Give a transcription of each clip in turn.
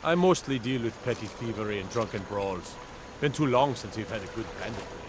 I mostly deal with petty thievery and drunken brawls. Been too long since we've had a good bandit raid.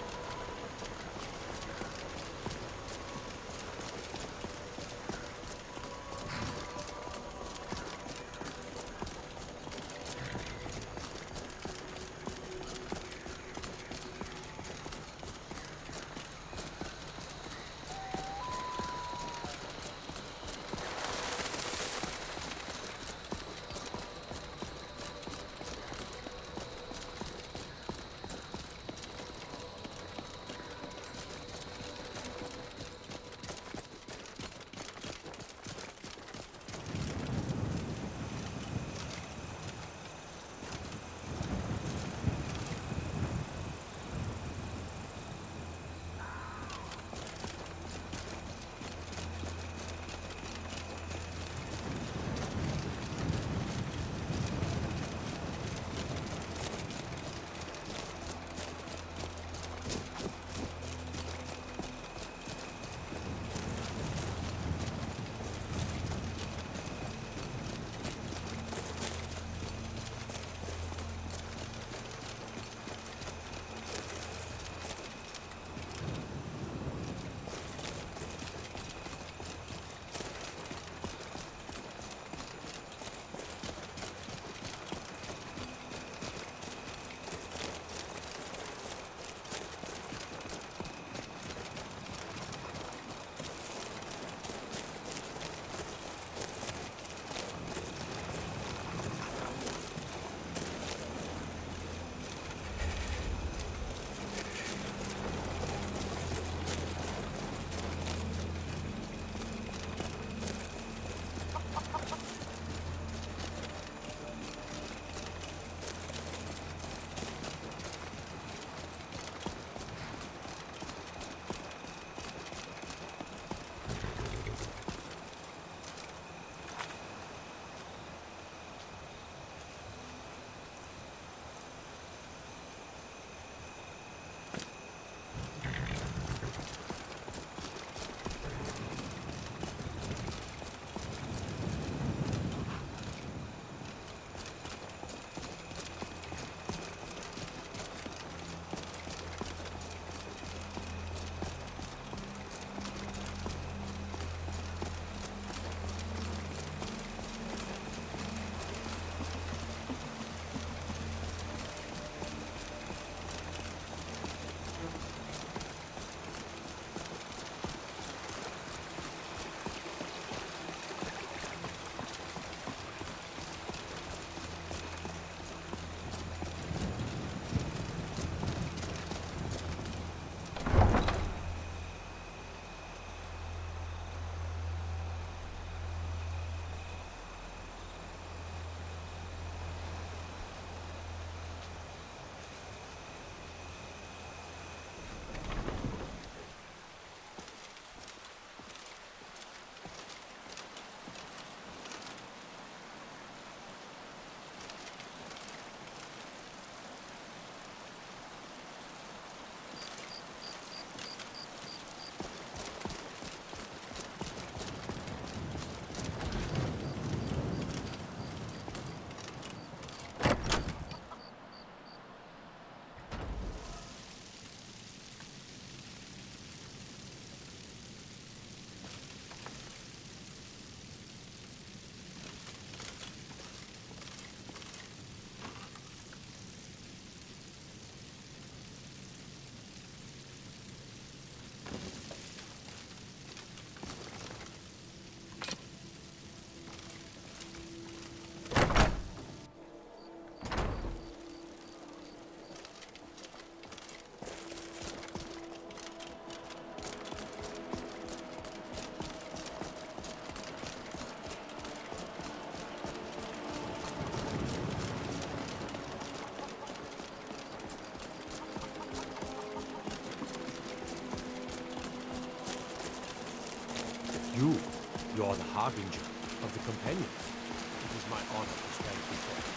You are the harbinger of the companions. It is my honor to stand before you.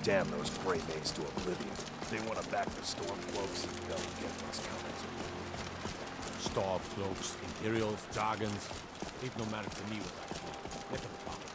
damn those gray maids to oblivion. They want to back the Stormcloaks, they'll get what's coming to them. Storm cloaks, Imperials, Jargons. Ain't no matter to me what I do. Let them talk.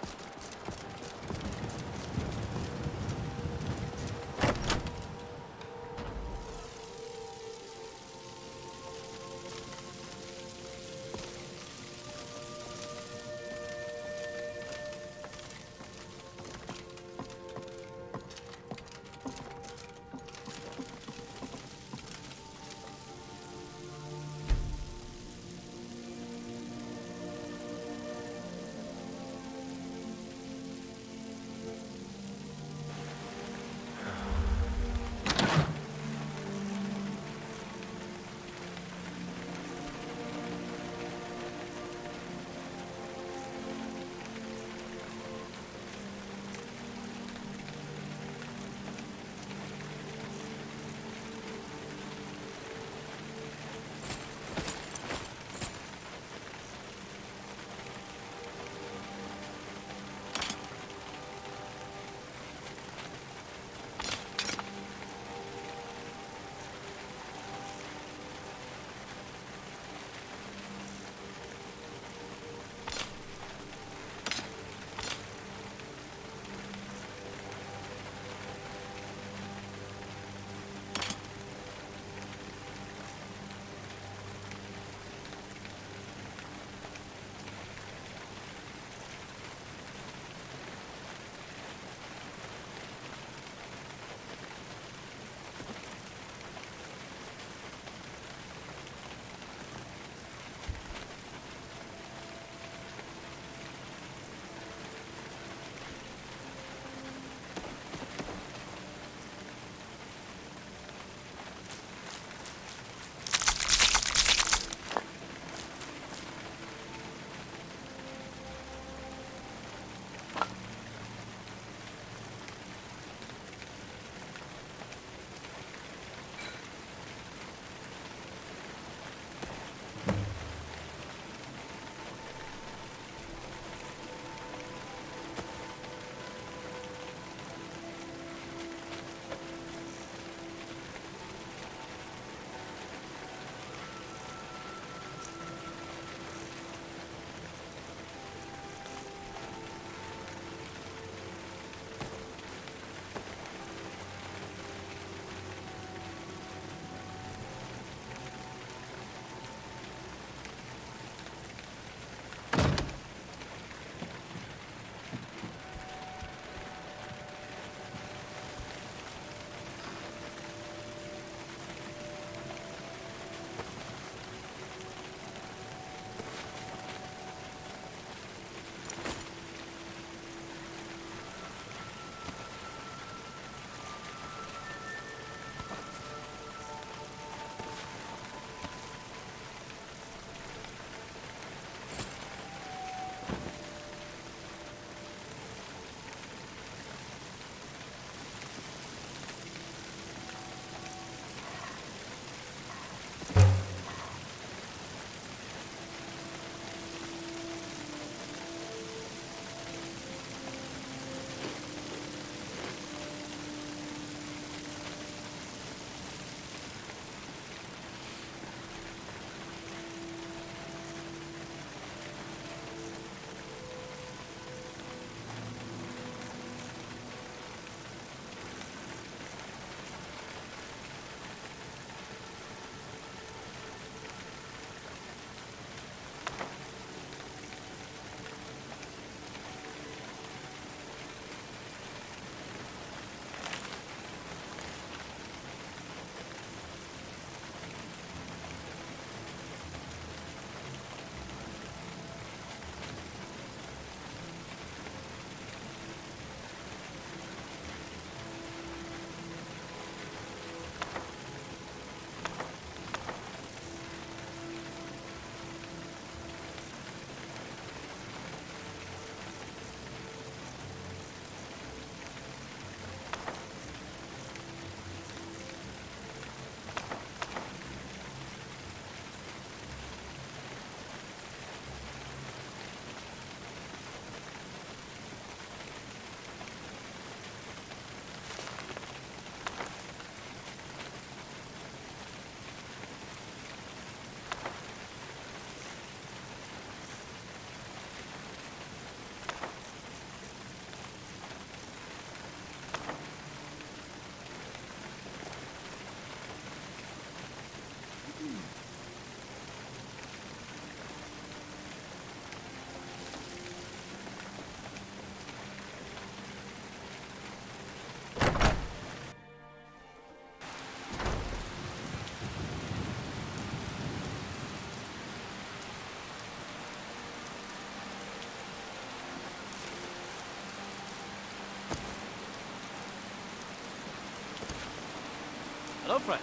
girlfriend?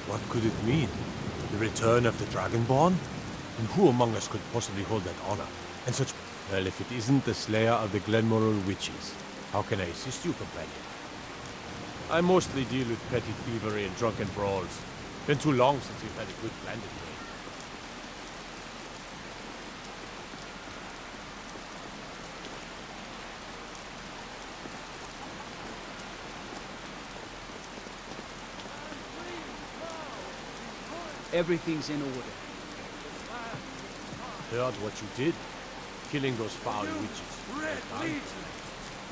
What could it mean? The return of the Dragonborn? And who among us could possibly hold that honor? And such... Well, if it isn't the slayer of the Glenmoral witches, how can I assist you, companion? I mostly deal with petty thievery and drunken brawls. Been too long since we've had a good bandit raid. Everything's in order. Heard what you did? Killing those foul witches. Red Legion,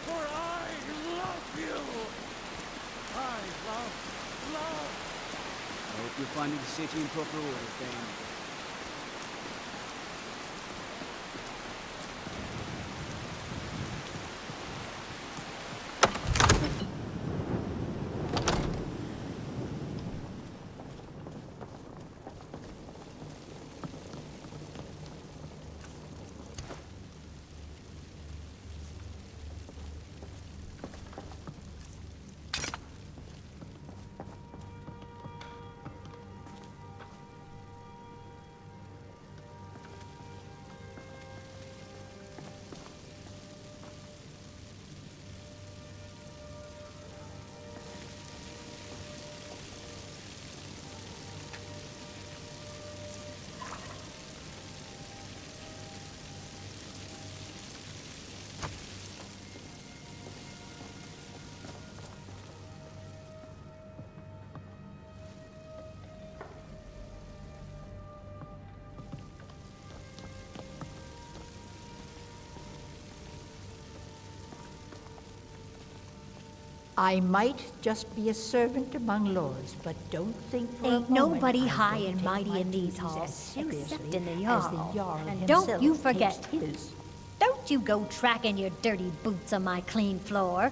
for I love you. I love. I hope you're finding the city in proper order, Thane. I might just be a servant among lords, but don't think for a Ain't moment nobody I high don't and take mighty my in these duties halls, as seriously except in the as Jarl. the Jarl And himself don't you forget, takes his. don't you go tracking your dirty boots on my clean floor.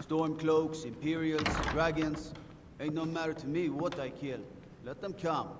Stormcloaks, Imperials, Dragons. Ain't no matter to me what I kill. Let them come.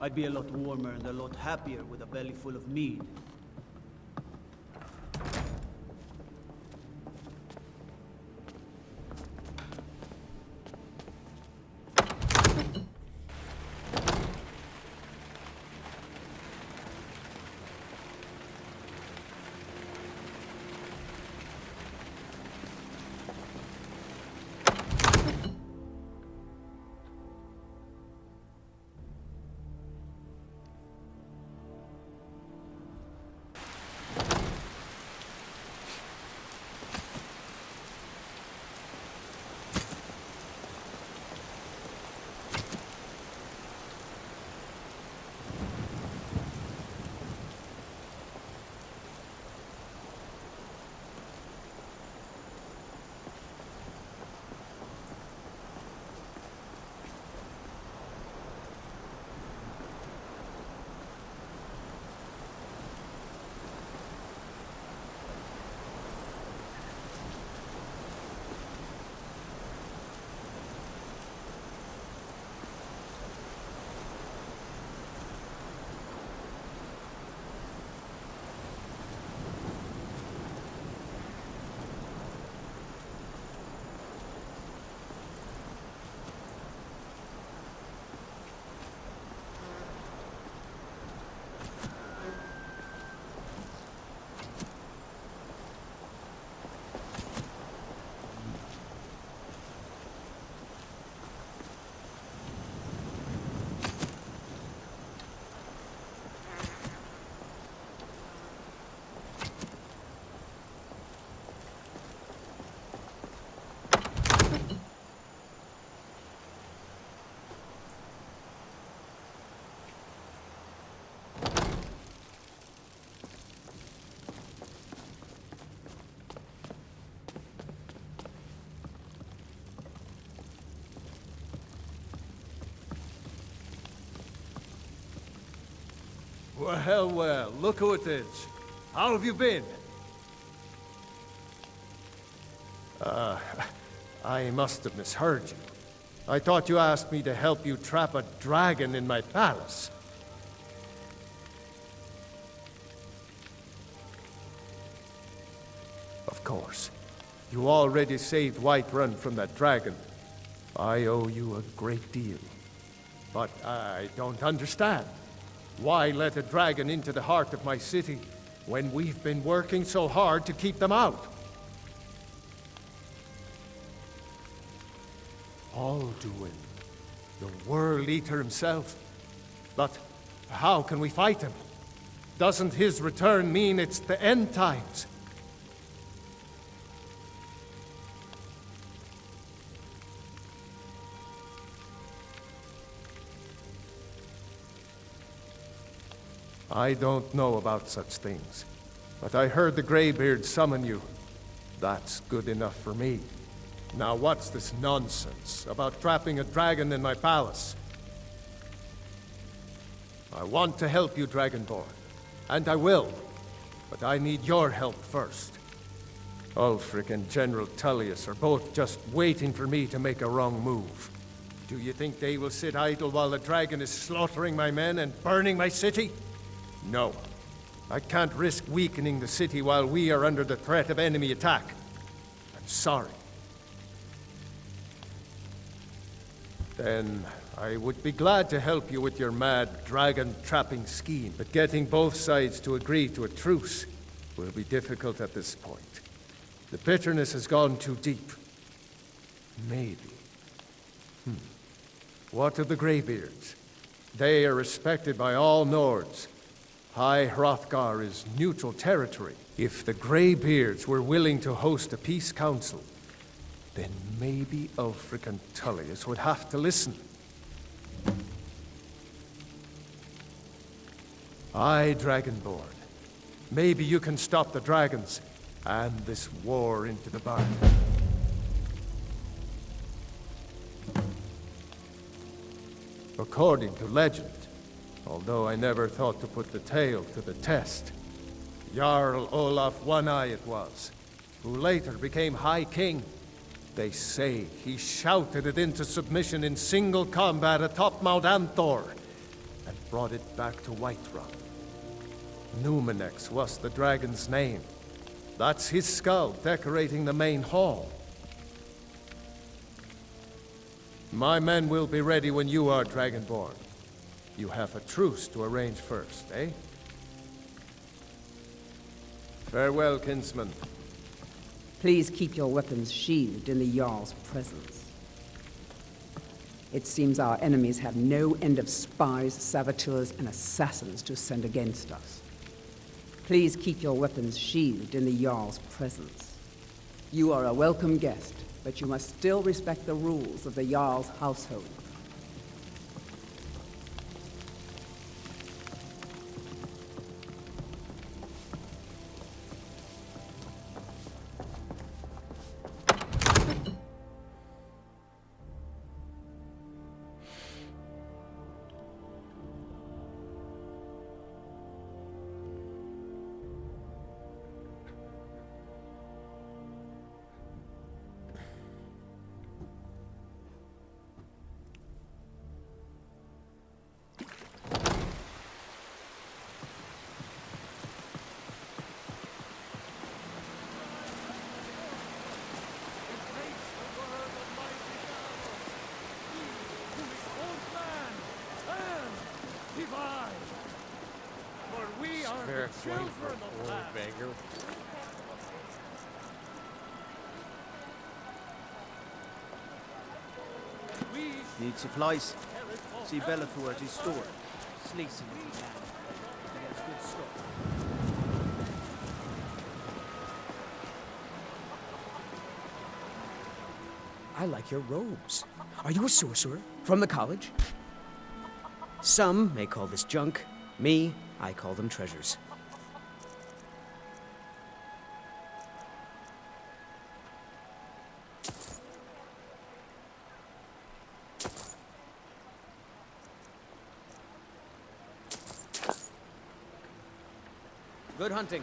I'd be a lot warmer and a lot happier with a belly full of mead. Well, well, look who it is. How have you been? I must have misheard you. I thought you asked me to help you trap a dragon in my palace. Of course. You already saved Whiterun from that dragon. I owe you a great deal. But I don't understand. Why let a dragon into the heart of my city when we've been working so hard to keep them out? Alduin, the World Eater himself. But how can we fight him? Doesn't his return mean it's the end times? I don't know about such things, but I heard the Greybeard summon you. That's good enough for me. Now what's this nonsense about trapping a dragon in my palace? I want to help you, Dragonborn, and I will, but I need your help first. Ulfric and General Tullius are both just waiting for me to make a wrong move. Do you think they will sit idle while the dragon is slaughtering my men and burning my city? No. I can't risk weakening the city while we are under the threat of enemy attack. I'm sorry. Then I would be glad to help you with your mad dragon-trapping scheme, but getting both sides to agree to a truce will be difficult at this point. The bitterness has gone too deep. Maybe. What of the Greybeards? They are respected by all Nords. High Hrothgar is neutral territory. If the Greybeards were willing to host a peace council, then maybe Ulfric and Tullius would have to listen. Aye, Dragonborn. Maybe you can stop the dragons and this war into the bargain. According to legend, although I never thought to put the tale to the test, Jarl Olaf One-Eye it was, who later became High King. They say he shouted it into submission in single combat atop Mount Anthor, and brought it back to Whiterun. Numenex was the dragon's name. That's his skull decorating the main hall. My men will be ready when you are, Dragonborn. You have a truce to arrange first, eh? Farewell, kinsman. Please keep your weapons sheathed in the Jarl's presence. It seems our enemies have no end of spies, saboteurs, and assassins to send against us. Please keep your weapons sheathed in the Jarl's presence. You are a welcome guest, but you must still respect the rules of the Jarl's household. Need supplies? See Bellathor at his store. Sneaks him if he can. He has good stock. I like your robes. Are you a sorcerer? From the college? Some may call this junk. Me, I call them treasures. Good hunting.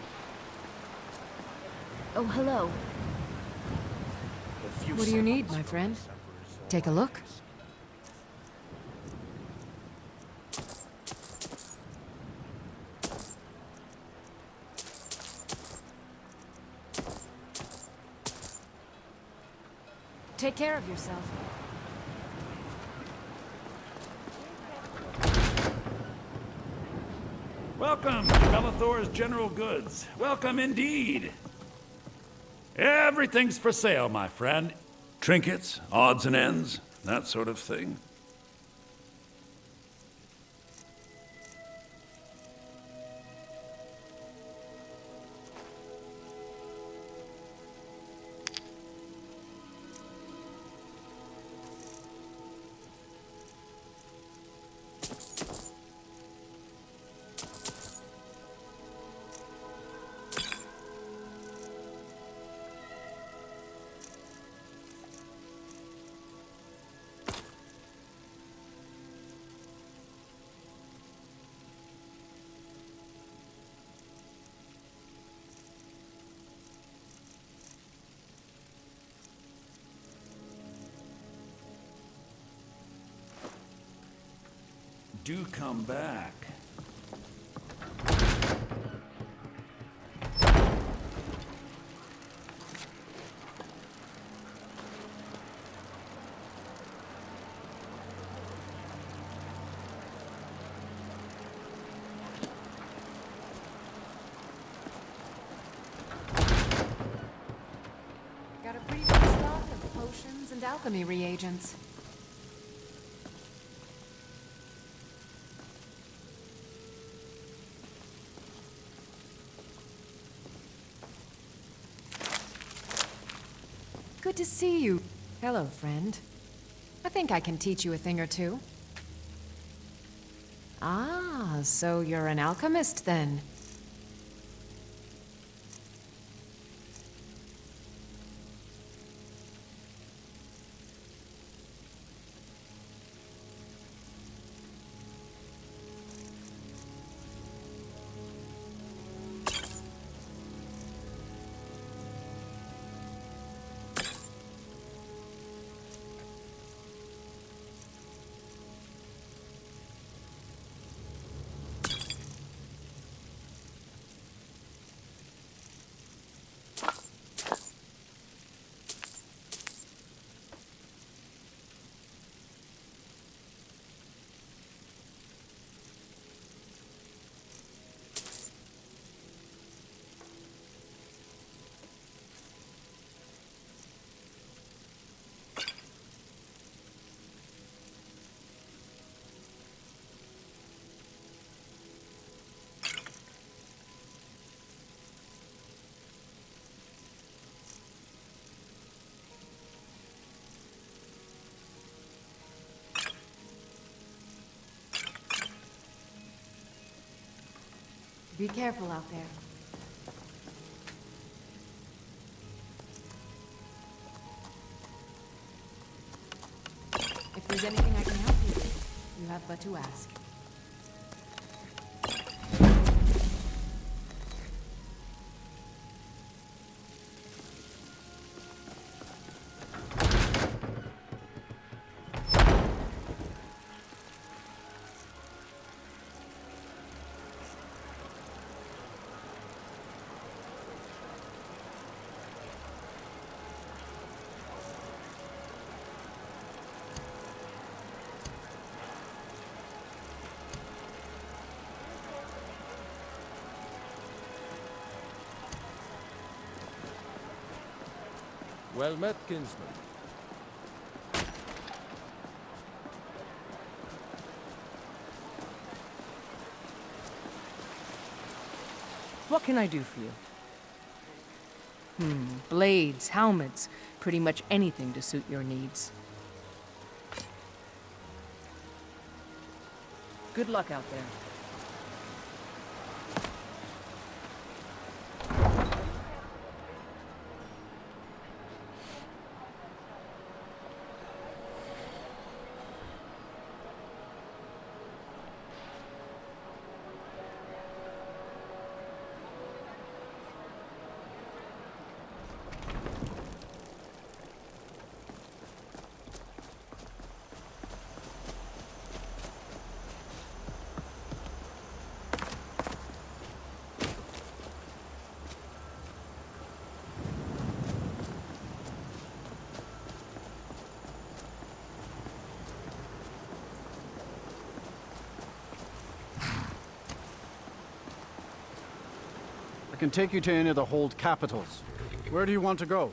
Oh, hello. What do you need, my friend? Take a look. Take care of yourself. Welcome to Bellathor's General Goods. Welcome indeed. Everything's for sale, my friend. Trinkets, odds and ends, that sort of thing. Do come back. Got a pretty good stock of potions and alchemy reagents. Good to see you. Hello, friend. I think I can teach you a thing or two. Ah, so you're an alchemist then? Be careful out there. If there's anything I can help you with, you have but to ask. Well met, kinsman. What can I do for you? Blades, helmets, pretty much anything to suit your needs. Good luck out there. can take you to any of the hold capitals. Where do you want to go?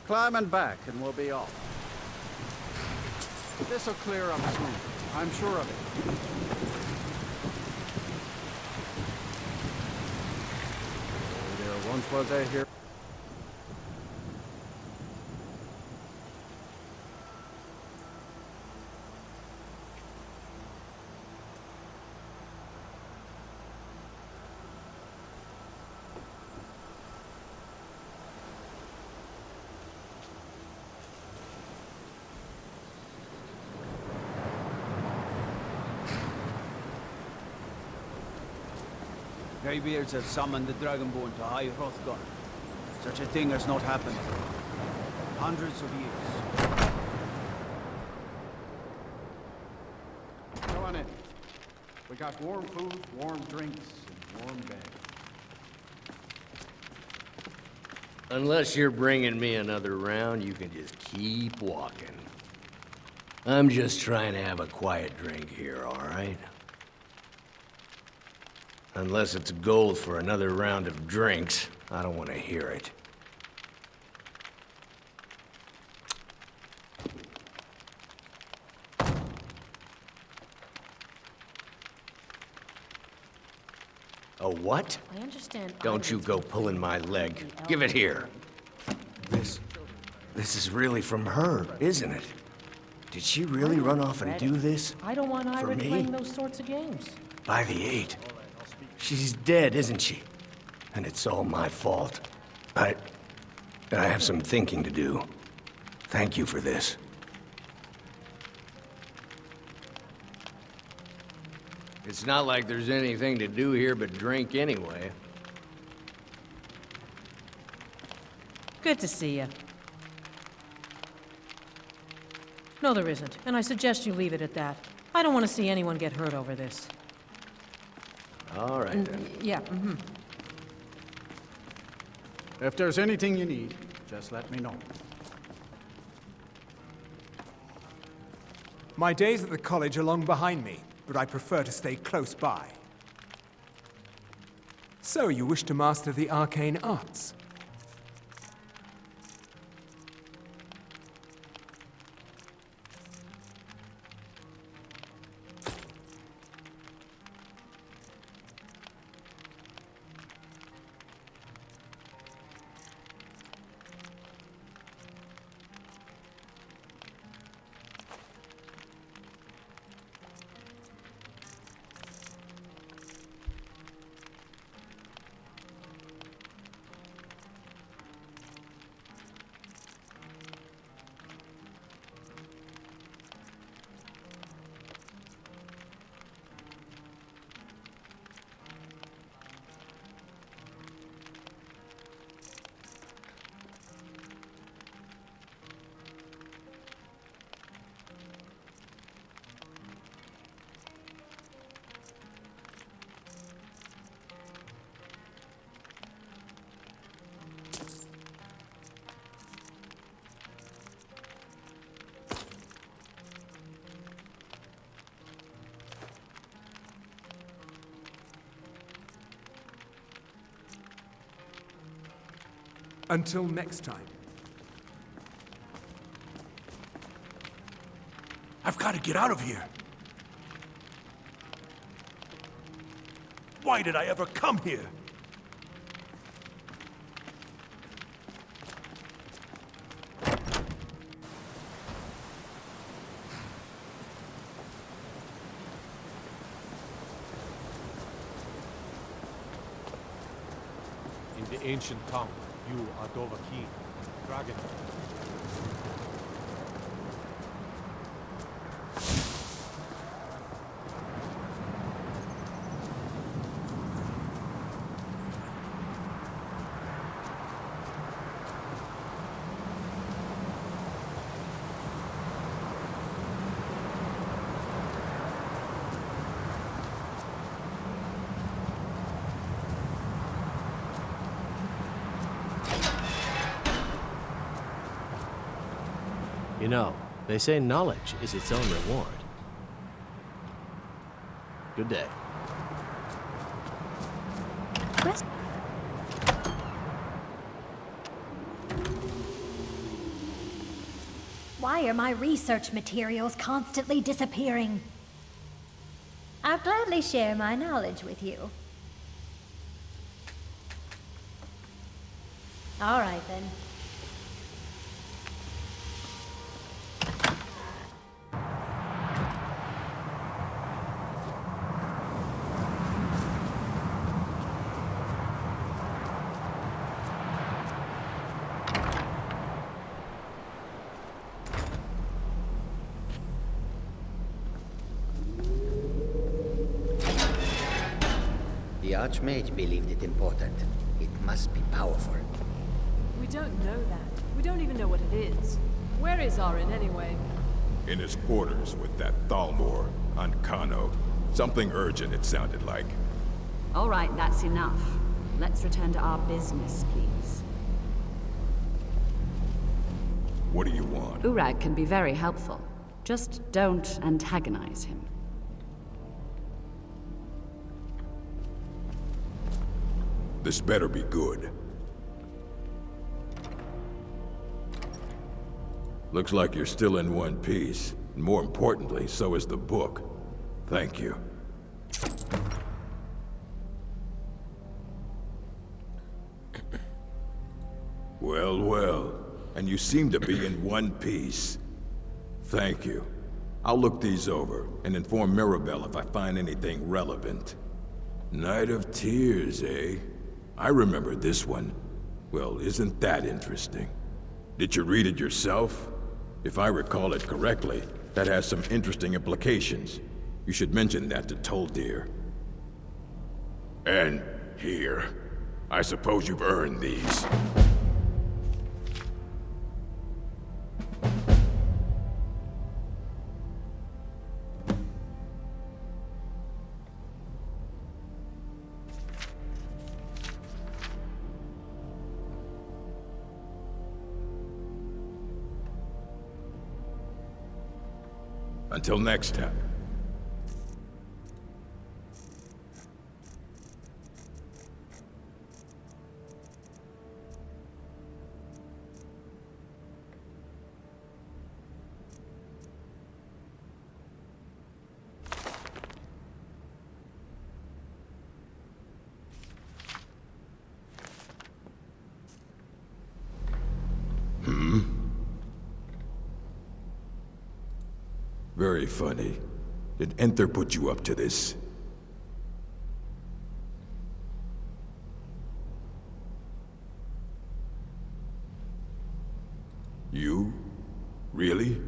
Climb and back, and we'll be off. This'll clear up soon. I'm sure of it. There once was a hero. Greybeards have summoned the Dragonborn to High Hrothgar. Such a thing has not happened for hundreds of years. Come on in. We got warm food, warm drinks, and warm beds. Unless you're bringing me another round, you can just keep walking. I'm just trying to have a quiet drink here, all right? Unless it's gold for another round of drinks, I don't want to hear it. A what? I understand. Don't you go pulling my leg. Give it here. This is really from her, isn't it? Did she really run off and do this? I don't want Ira me? playing those sorts of games. By the 8. She's dead, isn't she? And it's all my fault. I have some thinking to do. Thank you for this. It's not like there's anything to do here but drink anyway. Good to see you. No, there isn't, and I suggest you leave it at that. I don't want to see anyone get hurt over this. All right, then. Yeah, If there's anything you need, just let me know. My days at the college are long behind me, but I prefer to stay close by. So, you wish to master the arcane arts? Until next time. I've got to get out of here. Why did I ever come here? In the ancient tongue, you are Dovahkiin, dragon. You know, they say knowledge is its own reward. Good day. Where's... Why are my research materials constantly disappearing? I'll gladly share my knowledge with you. All right, then. The Archmage believed it important. It must be powerful. We don't know that. We don't even know what it is. Where is Arin, anyway? In his quarters with that Thalmor on Kano. Something urgent, it sounded like. All right, that's enough. Let's return to our business, please. What do you want? Urag can be very helpful. Just don't antagonize him. This better be good. Looks like you're still in one piece. And more importantly, so is the book. Thank you. Well, well. And you seem to be in one piece. Thank you. I'll look these over and inform Mirabelle if I find anything relevant. Night of Tears, eh? I remember this one. Well, isn't that interesting? Did you read it yourself? If I recall it correctly, that has some interesting implications. You should mention that to Toldir. And here. I suppose you've earned these. Until next time. Very funny. Did Enther put you up to this? You? Really?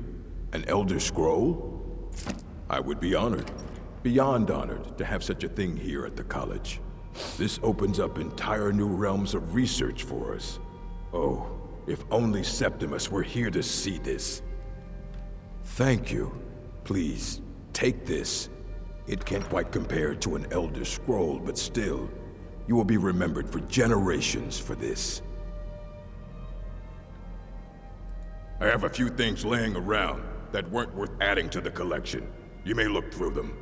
An Elder Scroll? I would be honored. Beyond honored to have such a thing here at the college. This opens up entire new realms of research for us. Oh, if only Septimus were here to see this. Thank you. Please, take this. It can't quite compare to an Elder Scroll, but still, you will be remembered for generations for this. I have a few things laying around that weren't worth adding to the collection. You may look through them.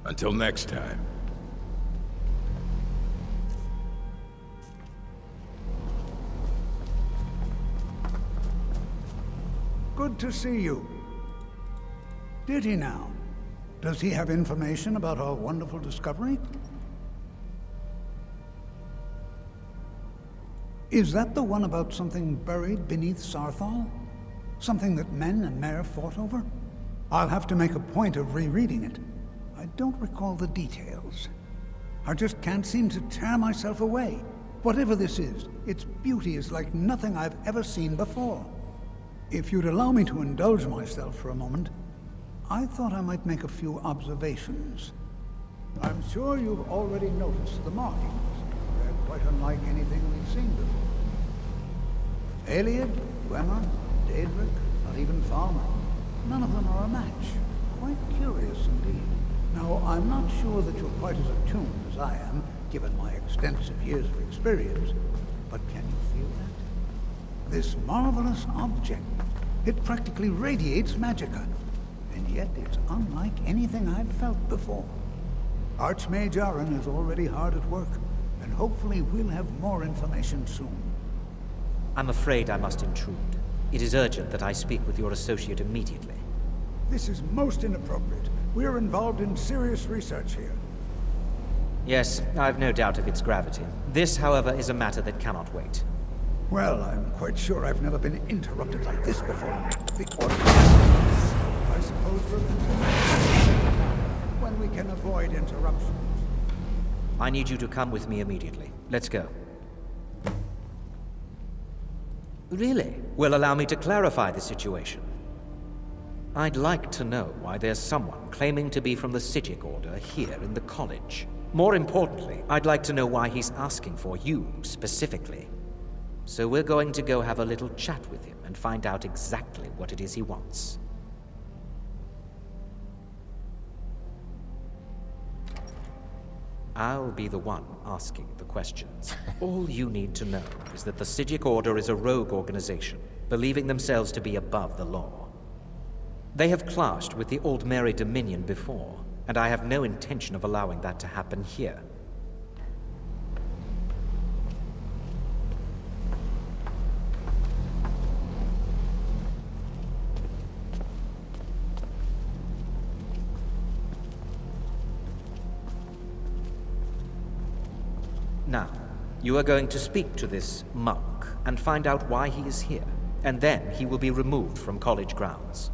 Until next time. Good to see you. Did he now? Does he have information about our wonderful discovery? Is that the one about something buried beneath Sarthal? Something that men and Mare fought over? I'll have to make a point of rereading it. I don't recall the details. I just can't seem to tear myself away. Whatever this is, its beauty is like nothing I've ever seen before. If you'd allow me to indulge myself for a moment, I thought I might make a few observations. I'm sure you've already noticed the markings. They're quite unlike anything we've seen before. Aliad, Gwemmer, Daedric, not even Falmer. None of them are a match. Quite curious indeed. Now, I'm not sure that you're quite as attuned as I am given my extensive years of experience. But can you feel that? This marvelous object, it practically radiates magicka. And yet it's unlike anything I've felt before. Archmage Aaron is already hard at work, and hopefully we'll have more information soon. I'm afraid I must intrude. It is urgent that I speak with your associate immediately. This is most inappropriate. We're involved in serious research here. Yes, I've no doubt of its gravity. This, however, is a matter that cannot wait. Well, I'm quite sure I've never been interrupted like this before. The order. I suppose we're when we can avoid interruptions. I need you to come with me immediately. Let's go. Really? Well, allow me to clarify the situation. I'd like to know why there's someone claiming to be from the Psijic Order here in the college. More importantly, I'd like to know why he's asking for you specifically. So we're going to go have a little chat with him and find out exactly what it is he wants. I'll be the one asking the questions. All you need to know is that the Psijic Order is a rogue organization, believing themselves to be above the law. They have clashed with the Old Mary Dominion before, and I have no intention of allowing that to happen here. Now, you are going to speak to this monk and find out why he is here, and then he will be removed from college grounds.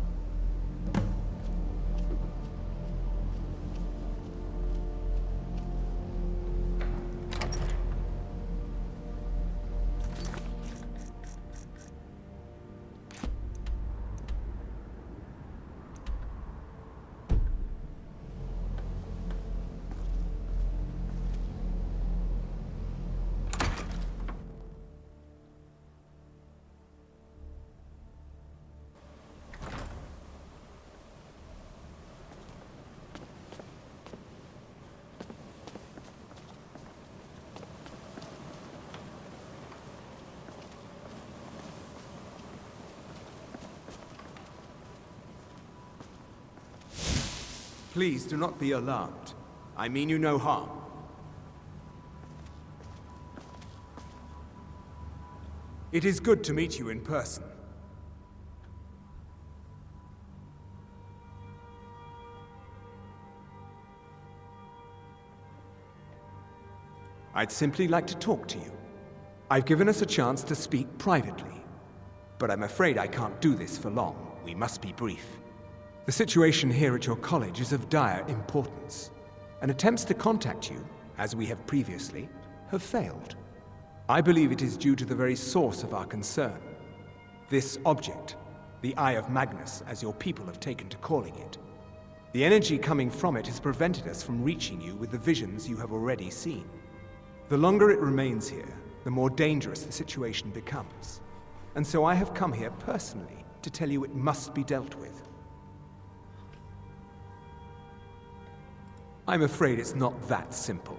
Please do not be alarmed. I mean you no harm. It is good to meet you in person. I'd simply like to talk to you. I've given us a chance to speak privately, but I'm afraid I can't do this for long. We must be brief. The situation here at your college is of dire importance, and attempts to contact you, as we have previously, have failed. I believe it is due to the very source of our concern. This object, the Eye of Magnus, as your people have taken to calling it. The energy coming from it has prevented us from reaching you with the visions you have already seen. The longer it remains here, the more dangerous the situation becomes. And so I have come here personally to tell you it must be dealt with. I'm afraid it's not that simple.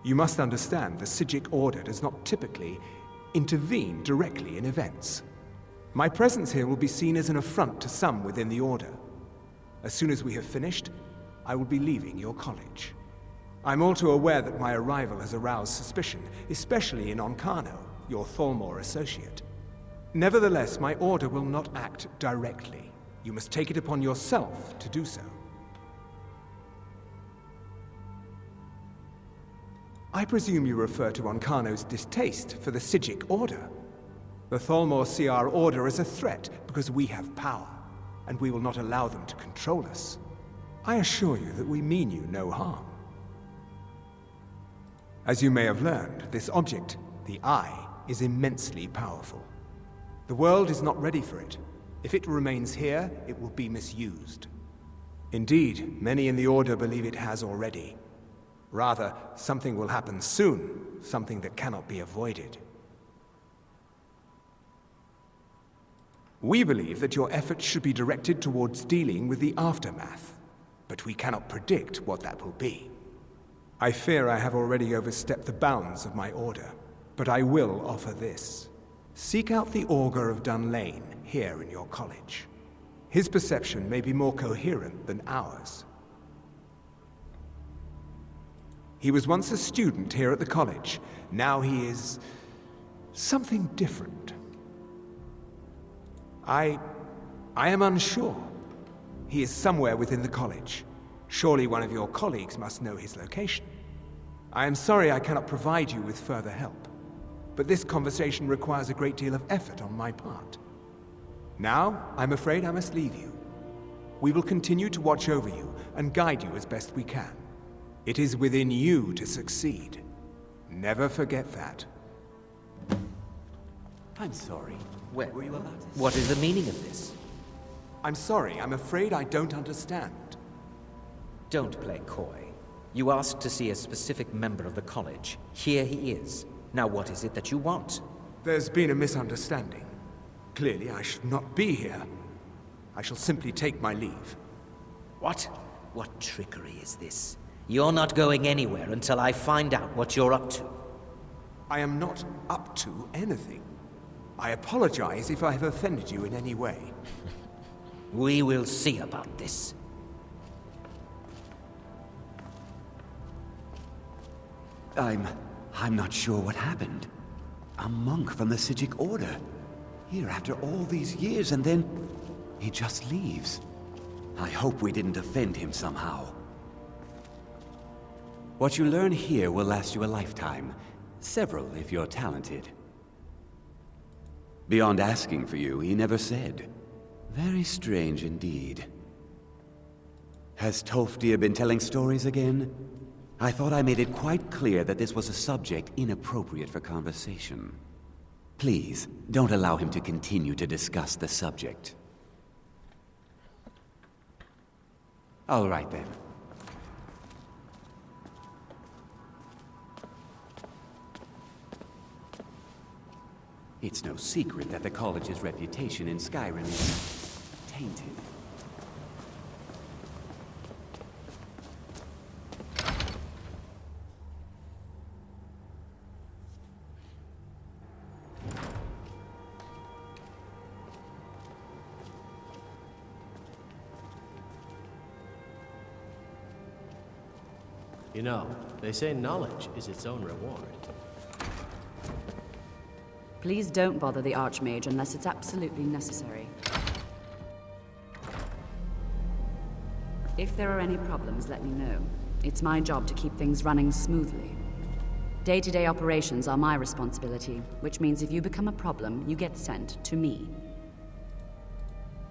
You must understand the Psijic Order does not typically intervene directly in events. My presence here will be seen as an affront to some within the Order. As soon as we have finished, I will be leaving your college. I'm all too aware that my arrival has aroused suspicion, especially in Onkano, your Thalmor associate. Nevertheless, my Order will not act directly. You must take it upon yourself to do so. I presume you refer to Onkano's distaste for the Psijic Order. The Thalmor see our Order as a threat because we have power, and we will not allow them to control us. I assure you that we mean you no harm. As you may have learned, this object, the Eye, is immensely powerful. The world is not ready for it. If it remains here, it will be misused. Indeed, many in the Order believe it has already. Rather, something will happen soon, something that cannot be avoided. We believe that your efforts should be directed towards dealing with the aftermath, but we cannot predict what that will be. I fear I have already overstepped the bounds of my order, but I will offer this. Seek out the Augur of Dunlane here in your college. His perception may be more coherent than ours. He was once a student here at the college. Now he is something different. I am unsure. He is somewhere within the college. Surely one of your colleagues must know his location. I am sorry I cannot provide you with further help, but this conversation requires a great deal of effort on my part. Now, I'm afraid I must leave you. We will continue to watch over you and guide you as best we can. It is within you to succeed. Never forget that. I'm sorry. Well, were you about to say? What is the meaning of this? I'm sorry, I'm afraid I don't understand. Don't play coy. You asked to see a specific member of the college. Here he is. Now what is it that you want? There's been a misunderstanding. Clearly, I should not be here. I shall simply take my leave. What? What trickery is this? You're not going anywhere until I find out what you're up to. I am not up to anything. I apologize if I have offended you in any way. We will see about this. I'm not sure what happened. A monk from the Sijic Order. Here after all these years, and then he just leaves. I hope we didn't offend him somehow. What you learn here will last you a lifetime. Several, if you're talented. Beyond asking for you, he never said. Very strange indeed. Has Tolfdir been telling stories again? I thought I made it quite clear that this was a subject inappropriate for conversation. Please, don't allow him to continue to discuss the subject. All right then. It's no secret that the college's reputation in Skyrim is tainted. You know, they say knowledge is its own reward. Please don't bother the Archmage unless it's absolutely necessary. If there are any problems, let me know. It's my job to keep things running smoothly. Day-to-day operations are my responsibility, which means if you become a problem, you get sent to me.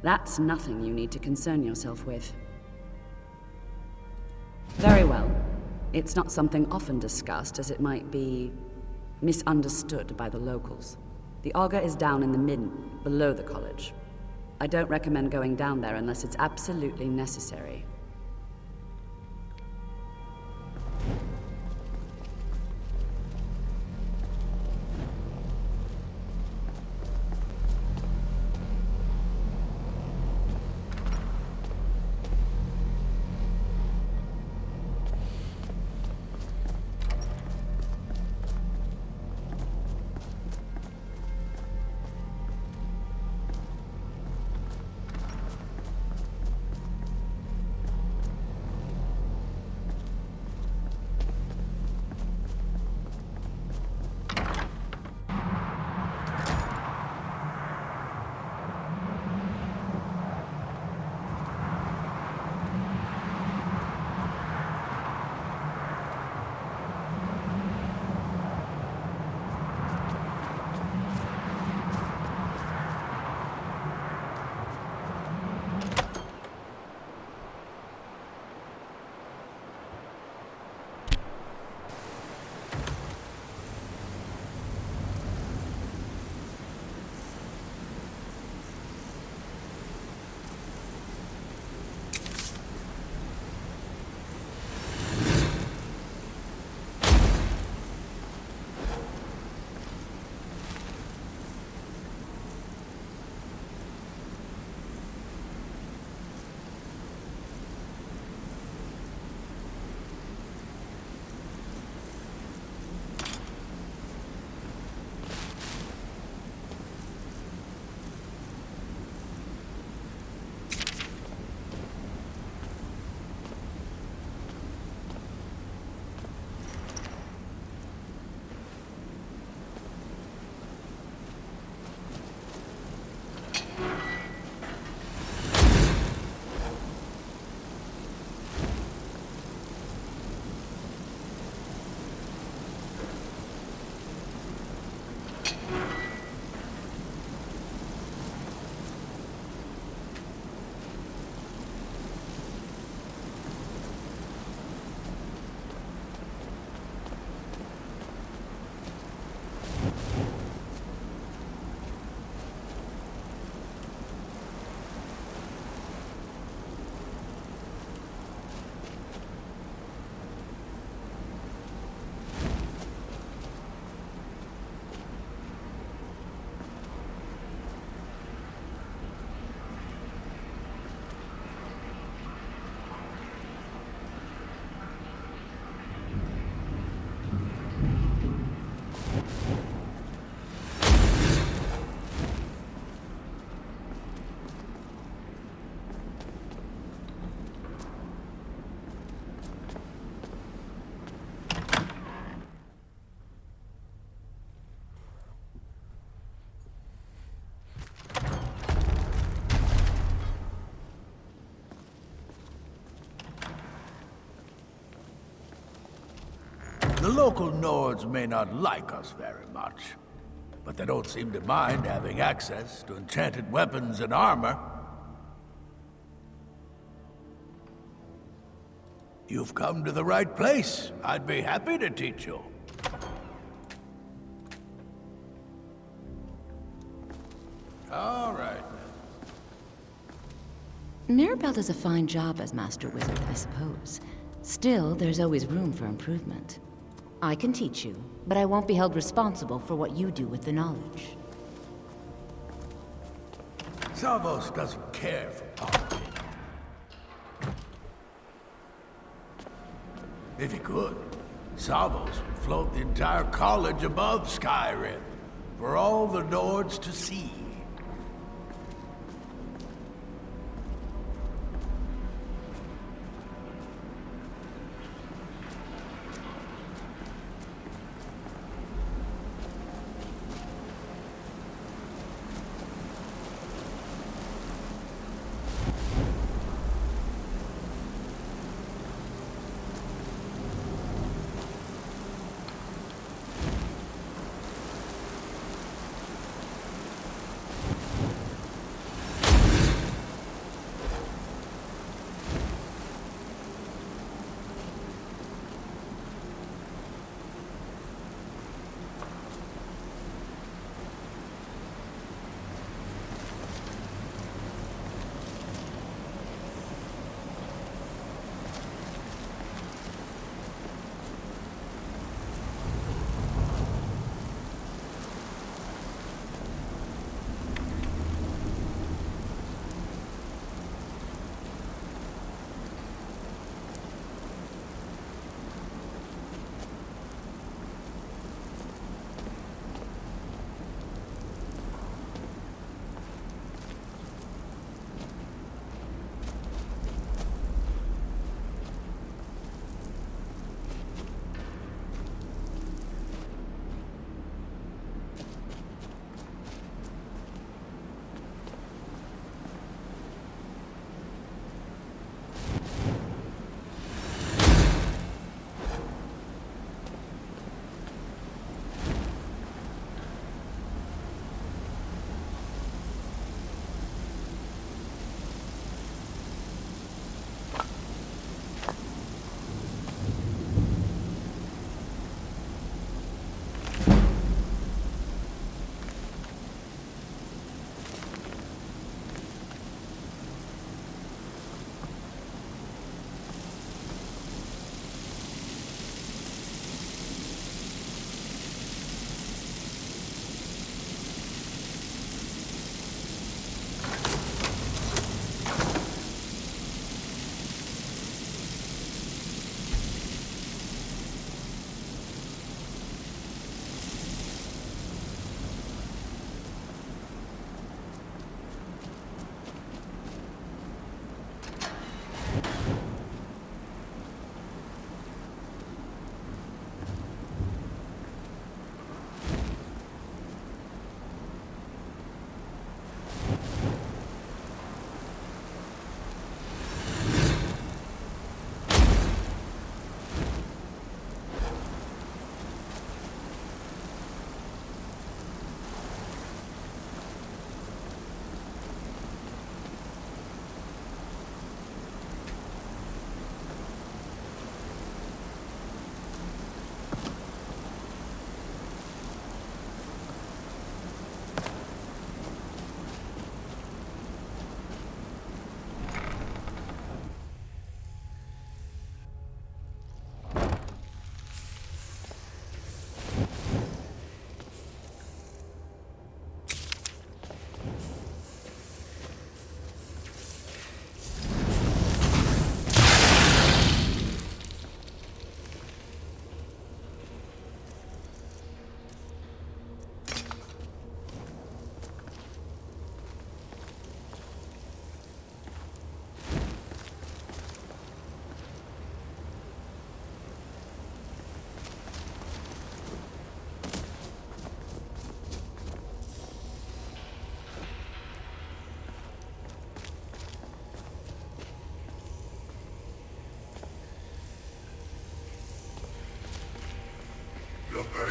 That's nothing you need to concern yourself with. Very well. It's not something often discussed, as it might be misunderstood by the locals. The Augur is down in the Midden, below the college. I don't recommend going down there unless it's absolutely necessary. local Nords may not like us very much, but they don't seem to mind having access to enchanted weapons and armor. You've come to the right place. I'd be happy to teach you. All right. Mirabelle does a fine job as Master Wizard, I suppose. Still, there's always room for improvement. I can teach you, but I won't be held responsible for what you do with the knowledge. Savos doesn't care for politics. If he could, Savos would float the entire college above Skyrim for all the Nords to see.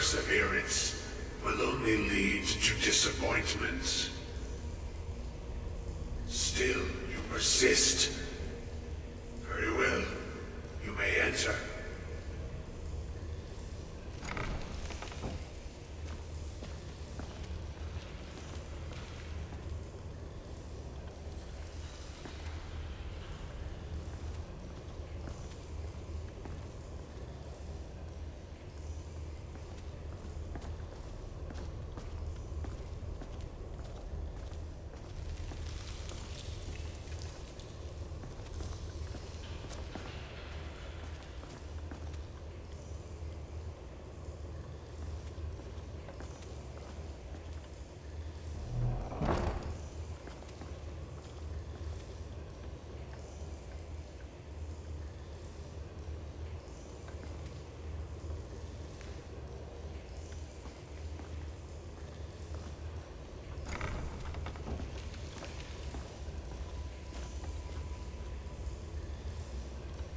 perseverance will only lead to disappointment. Still, you persist. Very well. You may enter.